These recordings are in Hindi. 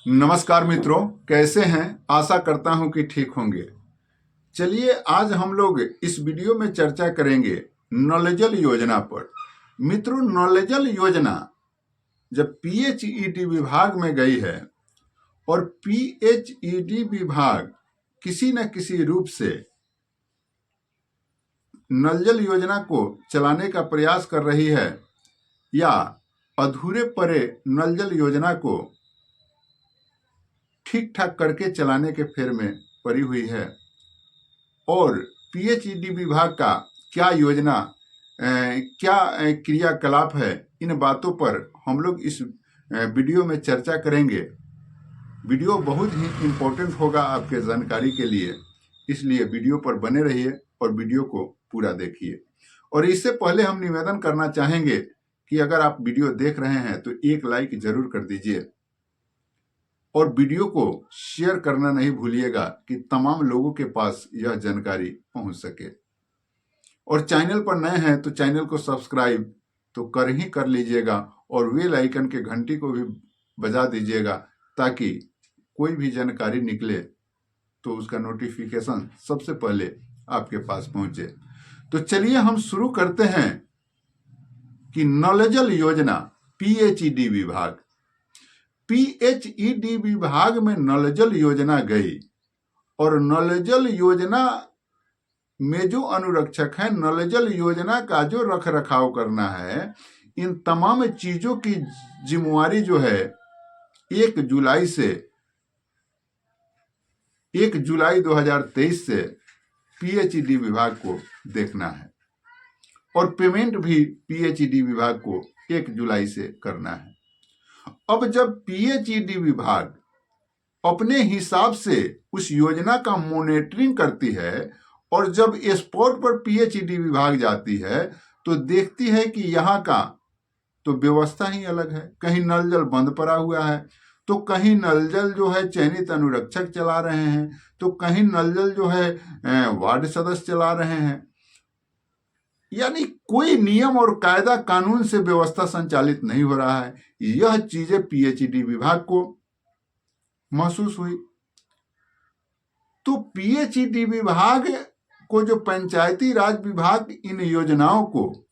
नमस्कार मित्रों, कैसे हैं? आशा करता हूं कि ठीक होंगे। चलिए आज हम लोग इस वीडियो में चर्चा करेंगे नल जल योजना पर। मित्रों, नल जल योजना जब पीएचईडी विभाग में गई है और पीएचईडी विभाग किसी न किसी रूप से नल जल योजना को चलाने का प्रयास कर रही है या अधूरे पड़े नल जल योजना को ठीक ठाक करके चलाने के फेर में पड़ी हुई है और पीएचईडी विभाग का क्या योजना क्या क्रियाकलाप है, इन बातों पर हम लोग इस वीडियो में चर्चा करेंगे। वीडियो बहुत ही इम्पोर्टेंट होगा आपके जानकारी के लिए, इसलिए वीडियो पर बने रहिए और वीडियो को पूरा देखिए। और इससे पहले हम निवेदन करना चाहेंगे कि अगर आप वीडियो देख रहे हैं तो एक लाइक जरूर कर दीजिए और वीडियो को शेयर करना नहीं भूलिएगा कि तमाम लोगों के पास यह जानकारी पहुंच सके। और चैनल पर नए हैं तो चैनल को सब्सक्राइब तो कर लीजिएगा और बेल आइकन के घंटी को भी बजा दीजिएगा ताकि कोई भी जानकारी निकले तो उसका नोटिफिकेशन सबसे पहले आपके पास पहुंचे। तो चलिए हम शुरू करते हैं कि नल जल योजना पीएचईडी विभाग में नल जल योजना गई और नल जल योजना में जो अनुरक्षक है, नल जल योजना का जो रख रखाव करना है, इन तमाम चीजों की जिम्मेवारी जो है 1 जुलाई 2023 से पीएचईडी विभाग को देखना है और पेमेंट भी पीएचईडी विभाग को 1 जुलाई से करना है। अब जब पीएचईडी विभाग अपने हिसाब से उस योजना का मॉनिटरिंग करती है और जब स्पॉट पर पीएचईडी विभाग जाती है तो देखती है कि यहाँ का तो व्यवस्था ही अलग है। कहीं नल जल बंद पड़ा हुआ है तो कहीं नल जल जो है चयनित अनुरक्षक चला रहे हैं, तो कहीं नल जल जो है वार्ड सदस्य चला रहे हैं। यानी कोई नियम और कायदा कानून से व्यवस्था संचालित नहीं हो रहा है। यह चीजें पीएचईडी विभाग को महसूस हुई तो पीएचईडी विभाग को जो पंचायती राज विभाग इन योजनाओं को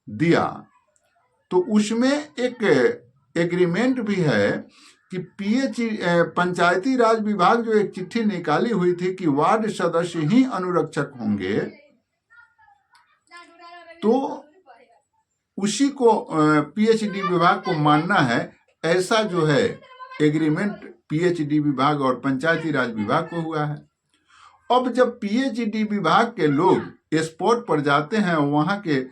दिया तो उसमें एक एग्रीमेंट भी है कि पंचायती राज विभाग जो एक चिट्ठी निकाली हुई थी कि वार्ड सदस्य ही अनुरक्षक होंगे, तो उसी को पीएचईडी विभाग को मानना है। ऐसा जो है एग्रीमेंट पीएचईडी विभाग और पंचायती राज विभाग को हुआ है। अब जब पीएचईडी विभाग के लोग स्पॉट पर जाते हैं, वहां के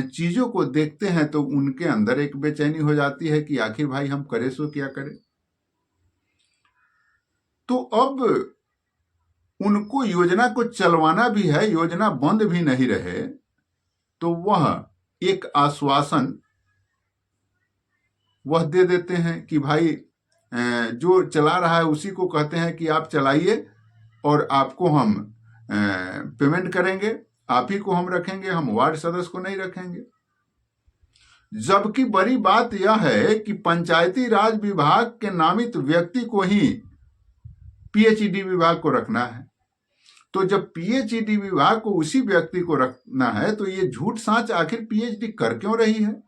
चीजों को देखते हैं तो उनके अंदर एक बेचैनी हो जाती है कि आखिर भाई हम करे सो क्या करें। तो अब उनको योजना को चलवाना भी है, योजना बंद भी नहीं रहे, तो वह एक आश्वासन वह दे देते हैं कि भाई जो चला रहा है उसी को कहते हैं कि आप चलाइए और आपको हम पेमेंट करेंगे, आप ही को हम रखेंगे, हम वार्ड सदस्य को नहीं रखेंगे। जबकि बड़ी बात यह है कि पंचायती राज विभाग के नामित व्यक्ति को ही पीएचईडी विभाग को रखना है। तो जब पीएचईडी विभाग को उसी व्यक्ति को रखना है तो ये झूठ साच आखिर पीएचडी कर क्यों रही है।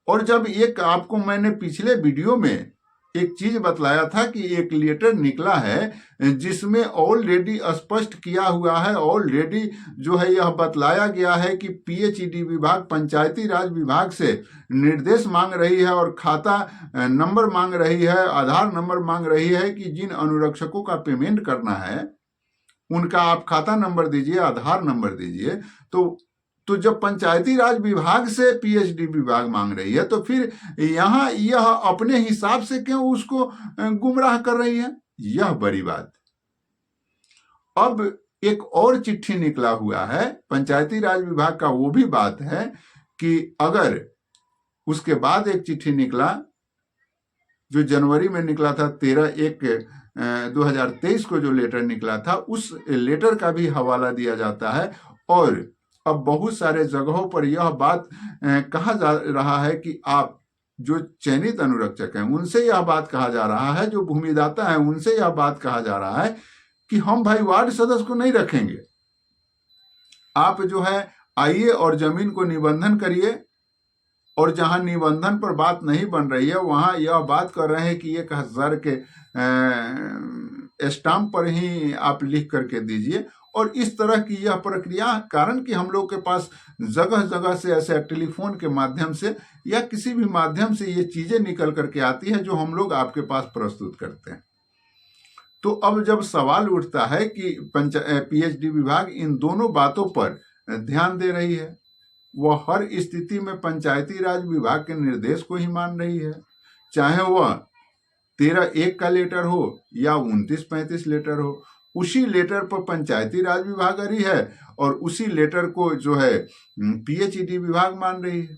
और जब एक आपको मैंने पिछले वीडियो में एक चीज बतलाया था कि एक लेटर निकला है जिसमें ऑलरेडी स्पष्ट किया हुआ है, ऑलरेडी जो है यह बतलाया गया है कि पीएचईडी विभाग पंचायती राज विभाग से निर्देश मांग रही है और खाता नंबर मांग रही है, आधार नंबर मांग रही है कि जिन अनुरक्षकों का पेमेंट करना है उनका आप खाता नंबर दीजिए, आधार नंबर दीजिए। तो जब पंचायती राज विभाग से पीएचईडी विभाग मांग रही है तो फिर यहाँ यह अपने हिसाब से क्यों उसको गुमराह कर रही है, यह बड़ी बात। अब एक और चिट्ठी निकला हुआ है पंचायती राज विभाग का, वो भी बात है कि अगर उसके बाद एक चिट्ठी निकला जो जनवरी में निकला था, 13/1/2023 को जो लेटर निकला था, उस लेटर का भी हवाला दिया जाता है। और अब बहुत सारे जगहों पर यह बात कहा जा रहा है कि आप जो चयनित अनुरक्षक हैं उनसे यह बात कहा जा रहा है, जो भूमिदाता है उनसे यह बात कहा जा रहा है कि हम भाई वार्ड सदस्य को नहीं रखेंगे, आप जो है आइए और जमीन को निबंधन करिए, और जहां निबंधन पर बात नहीं बन रही है वहां यह बात कर रहे हैं कि 1000 के स्टाम्प पर ही आप लिख करके दीजिए। और इस तरह की यह प्रक्रिया, कारण कि हम लोग के पास जगह जगह से ऐसे टेलीफोन के माध्यम से या किसी भी माध्यम से ये चीजें निकल करके आती है जो हम लोग आपके पास प्रस्तुत करते हैं। तो अब जब सवाल उठता है कि पीएचडी विभाग इन दोनों बातों पर ध्यान दे रही है, वह हर स्थिति में पंचायती राज विभाग के निर्देश को ही मान रही है, चाहे वह 13(1) का लेटर हो या 29(35) लेटर हो, उसी लेटर पर पंचायती राज विभाग आ रही है और उसी लेटर को जो है पीएचईडी विभाग मान रही है।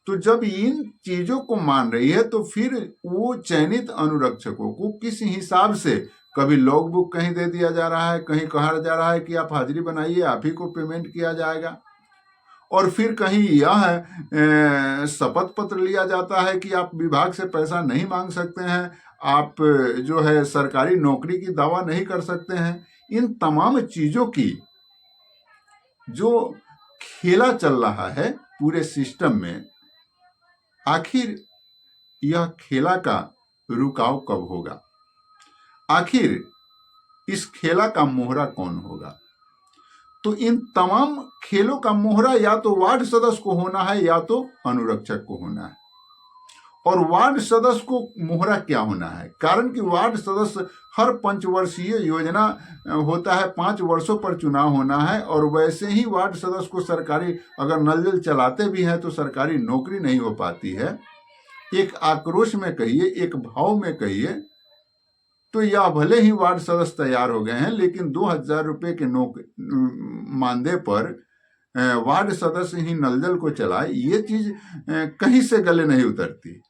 तो जब इन चीजों को मान रही है तो फिर वो चयनित अनुरक्षकों को किस हिसाब से, कभी लॉग बुक कहीं दे दिया जा रहा है, कहीं कहा जा रहा है कि आप हाजिरी बनाइए, आप ही को पेमेंट किया जाएगा, और फिर कहीं यह शपथ पत्र लिया जाता है कि आप विभाग से पैसा नहीं मांग सकते हैं, आप जो है सरकारी नौकरी की दावा नहीं कर सकते हैं। इन तमाम चीजों की जो खेला चल रहा है पूरे सिस्टम में, आखिर यह खेला का रुकाव कब होगा? आखिर इस खेला का मोहरा कौन होगा? तो इन तमाम खेलों का मोहरा या तो वार्ड सदस्य को होना है या तो अनुरक्षक को होना है। और वार्ड सदस्य को मोहरा क्या होना है? कारण कि वार्ड सदस्य हर पंचवर्षीय योजना होता है, 5 वर्षों पर चुनाव होना है, और वैसे ही वार्ड सदस्य को सरकारी, अगर नल जल चलाते भी हैं तो सरकारी नौकरी नहीं हो पाती है। एक आक्रोश में कहिए, एक भाव में कहिए, तो यह भले ही वार्ड सदस्य तैयार हो गए हैं, लेकिन 2000 रुपये के मानदेय पर वार्ड सदस्य ही नल जल को चलाए, ये चीज कहीं से गले नहीं उतरती।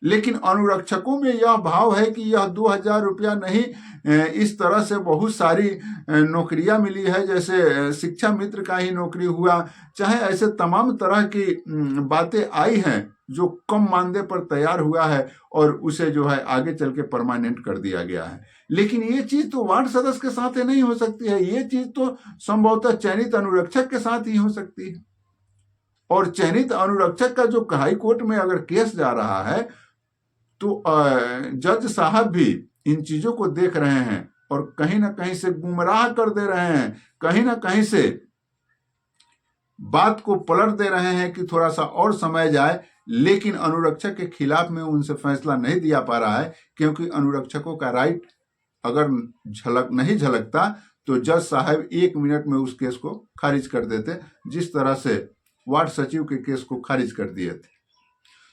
लेकिन अनुरक्षकों में यह भाव है कि यह 2000 रुपया नहीं, इस तरह से बहुत सारी नौकरियां मिली है, जैसे शिक्षा मित्र का ही नौकरी हुआ, चाहे ऐसे तमाम तरह की बातें आई हैं जो कम मानदेय पर तैयार हुआ है और उसे जो है आगे चल के परमानेंट कर दिया गया है। लेकिन ये चीज तो वार्ड सदस्य के साथ नहीं हो सकती है, ये चीज तो संभवतः चयनित अनुरक्षक के साथ ही हो सकती है। और चयनित अनुरक्षक का जो हाई कोर्ट में अगर केस जा रहा है तो जज साहब भी इन चीजों को देख रहे हैं और कहीं ना कहीं से गुमराह कर दे रहे हैं, कहीं ना कहीं से बात को पलट दे रहे हैं कि थोड़ा सा और समय जाए, लेकिन अनुरक्षक के खिलाफ में उनसे फैसला नहीं दिया पा रहा है, क्योंकि अनुरक्षकों का राइट अगर नहीं झलकता तो जज साहब 1 मिनट में उस केस को खारिज कर देते, जिस तरह से वार्ड सचिव के केस को खारिज कर दिए थे।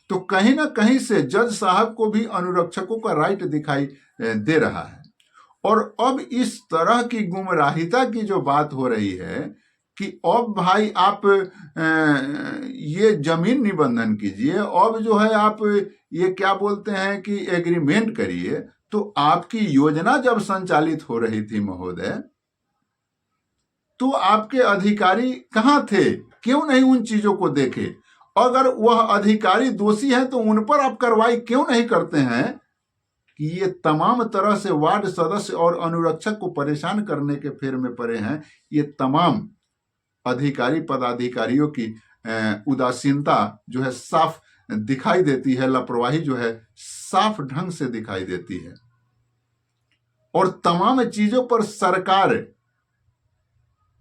तो कहीं ना कहीं से जज साहब को भी अनुरक्षकों का राइट दिखाई दे रहा है। और अब इस तरह की गुमराहिता की जो बात हो रही है कि अब भाई आप ये जमीन निबंधन कीजिए, अब जो है आप ये क्या बोलते हैं कि एग्रीमेंट करिए, तो आपकी योजना जब संचालित हो रही थी महोदय, तो आपके अधिकारी कहाँ थे? क्यों नहीं उन चीजों को देखे? अगर वह अधिकारी दोषी है तो उन पर आप कार्रवाई क्यों नहीं करते हैं? कि ये तमाम तरह से वार्ड सदस्य और अनुरक्षक को परेशान करने के फेर में पड़े हैं। ये तमाम अधिकारी पदाधिकारियों की उदासीनता जो है साफ दिखाई देती है, लापरवाही जो है साफ ढंग से दिखाई देती है, और तमाम चीजों पर सरकार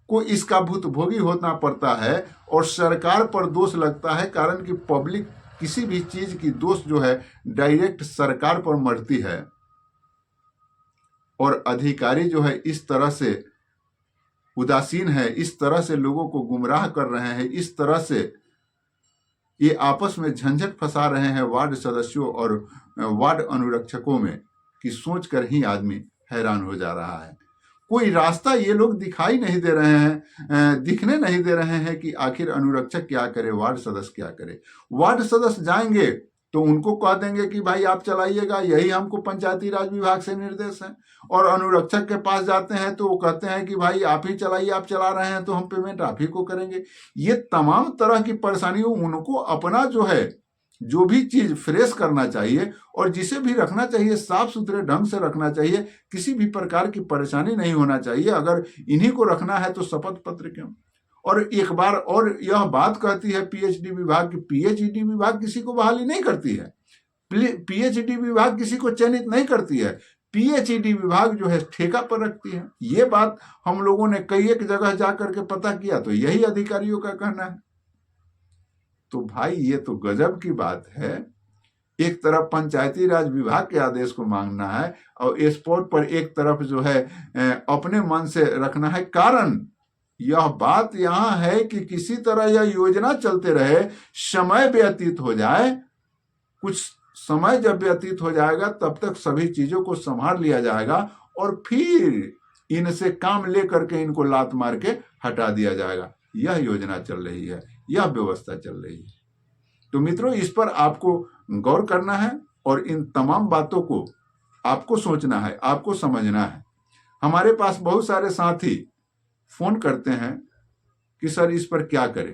को इसका भुगतान होना पड़ता है और सरकार पर दोष लगता है, कारण कि पब्लिक किसी भी चीज की दोष जो है डायरेक्ट सरकार पर मरती है। और अधिकारी जो है इस तरह से उदासीन है, इस तरह से लोगों को गुमराह कर रहे हैं, इस तरह से ये आपस में झंझट फंसा रहे हैं वार्ड सदस्यों और वार्ड अनुरक्षकों में, कि सोचकर ही आदमी हैरान हो जा रहा है। कोई रास्ता ये लोग दिखाई नहीं दे रहे हैं, दिखने नहीं दे रहे हैं कि आखिर अनुरक्षक क्या करे, वार्ड सदस्य क्या करे। वार्ड सदस्य जाएंगे तो उनको कह देंगे कि भाई आप चलाइएगा, यही हमको पंचायती राज विभाग से निर्देश है, और अनुरक्षक के पास जाते हैं तो वो कहते हैं कि भाई आप ही चलाइए, आप चला रहे हैं तो हम पेमेंट आप ही को करेंगे। ये तमाम तरह की परेशानियों, उनको अपना जो है जो भी चीज फ्रेश करना चाहिए और जिसे भी रखना चाहिए साफ सुथरे ढंग से रखना चाहिए, किसी भी प्रकार की परेशानी नहीं होना चाहिए। अगर इन्हीं को रखना है तो शपथ पत्र क्यों। और एक बार और यह बात कहती है पीएचडी विभाग की, पीएचडी विभाग किसी को बहाली नहीं करती है, पीएचडी विभाग किसी को चयनित नहीं करती है, पीएचडी विभाग जो है ठेका पर रखती है। ये बात हम लोगों ने कई एक जगह जाकर के पता किया तो यही अधिकारियों का कहना है। तो भाई ये तो गजब की बात है। एक तरफ पंचायती राज विभाग के आदेश को मांगना है और स्पॉट पर एक तरफ जो है अपने मन से रखना है। कारण यह बात यहां है कि किसी तरह यह योजना चलते रहे, समय व्यतीत हो जाए, कुछ समय जब व्यतीत हो जाएगा तब तक सभी चीजों को संभाल लिया जाएगा और फिर इनसे काम लेकर के इनको लात मार के हटा दिया जाएगा। यह योजना चल रही है, यह व्यवस्था चल रही है। तो मित्रों, इस पर आपको गौर करना है और इन तमाम बातों को आपको सोचना है, आपको समझना है। हमारे पास बहुत सारे साथी फोन करते हैं कि सर इस पर क्या करें,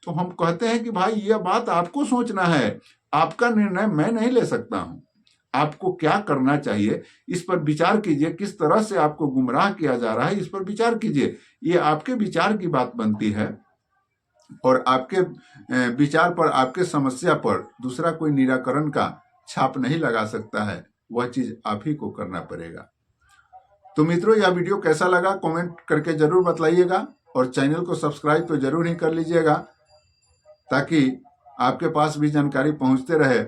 तो हम कहते हैं कि भाई यह बात आपको सोचना है, आपका निर्णय मैं नहीं ले सकता हूं। आपको क्या करना चाहिए इस पर विचार कीजिए, किस तरह से आपको गुमराह किया जा रहा है इस पर विचार कीजिए। ये आपके विचार की बात बनती है और आपके विचार पर, आपके समस्या पर दूसरा कोई निराकरण का छाप नहीं लगा सकता है, वह चीज आप ही को करना पड़ेगा। तो मित्रों, यह वीडियो कैसा लगा कमेंट करके जरूर बतलाइएगा और चैनल को सब्सक्राइब तो जरूर ही कर लीजिएगा ताकि आपके पास भी जानकारी पहुंचते रहे।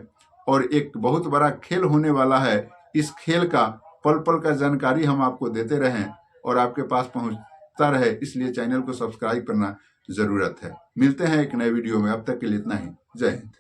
और एक बहुत बड़ा खेल होने वाला है, इस खेल का पल पल का जानकारी हम आपको देते रहें और आपके पास पहुंचता रहे, इसलिए चैनल को सब्सक्राइब करना जरूरत है। मिलते हैं एक नए वीडियो में, अब तक के लिए इतना ही। जय हिंद।